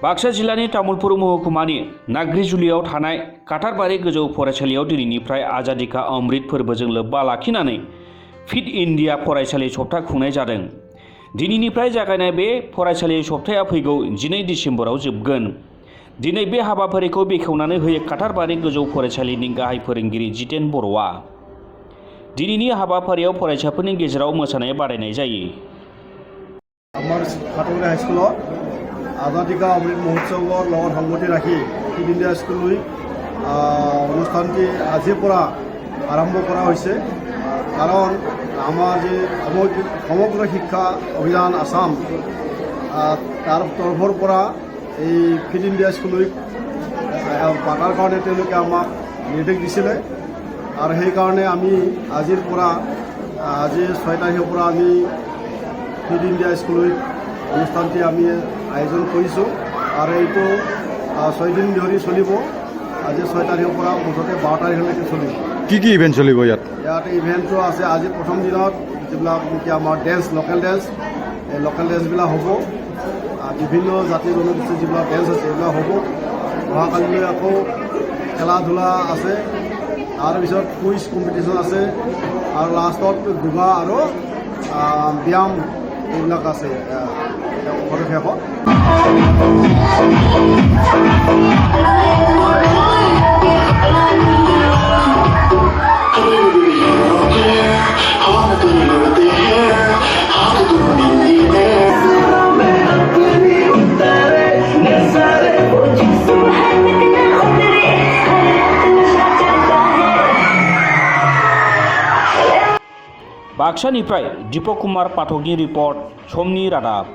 बाक्सा जिल्लानि तामुलपुर महकुमानि नाग्रिजुलियाव थानाय काटारबारि गोजौ फरायसालियाव दिनैनिफ्राय आजादि का अमृत फोरबोजों लोब्बा लाखिनानै फिट इन्डिया फरायसालि सप्ता खुंनाय जादों। दिनैनिफ्राय जागायनाय बे फरायसालि सप्ताया फैगौ 12 डिसेम्बराव जोबगोन। दिनै बे हाबाफारिखौ बेखेवनानै होयो काटारबारि गोजौ फरायसालिनि गाहाय फोरोंगिरि जितेन बर'आ। दिनैनि हाबाफारियाव फरायसाफोरनि गेजेराव मोसानाय बादायनाय जायो। आमार काटारबारि हाईस्कुल आजादी का अमृत महोत्सवर लगत संगति राखी फिट इंडिया स्कुल अनुष्ठानটি আজিৰ পৰা আৰম্ভ কৰা হৈছে। কাৰণ আমাৰ যে সমগ্ৰ শিক্ষা অভিযান আসাম তাৰ তৰফৰ পৰা এই ফিট ইণ্ডিয়া স্কুল পাতাৰ কাৰণে তেওঁলোকে আমাক নিৰ্দেশ দিছিলে আৰু সেইকাৰণে আমি আজিৰ পৰা আজি 6 তাৰিখৰ পৰা আমি ফিট ইণ্ডিয়া স্কুল অনুষ্ঠানটি আমি আয়োজন কৰিছোঁ আৰু এইটো 6 দিন ধৰি চলিব। আজি 6 তাৰিখৰ পৰা মুঠতে 12 তাৰিখলৈকে চলিব। কি ইভেন্ট চলিব ইয়াত ইভেন্টটো আছে। আজি প্ৰথম দিনত যিবিলাক নেকি আমাৰ ডেন্স লোকেল ডেন্সবিলাক হ'ব। বিভিন্ন জাতি জনগোষ্ঠীৰ যিবিলাক ডেন্স আছে এইবিলাক হ'ব। অহাকালিলৈ আকৌ খেলা ধূলা আছে, তাৰপিছত কুইজ কম্পিটিশ্যন আছে আৰু লাষ্টত যোগা আৰু ব্যায়াম এইবিলাক আছে শেষত। बाक्सानिफ्राय दीपक कुमार पाठकनि रिपर्ट, समनि रादाब।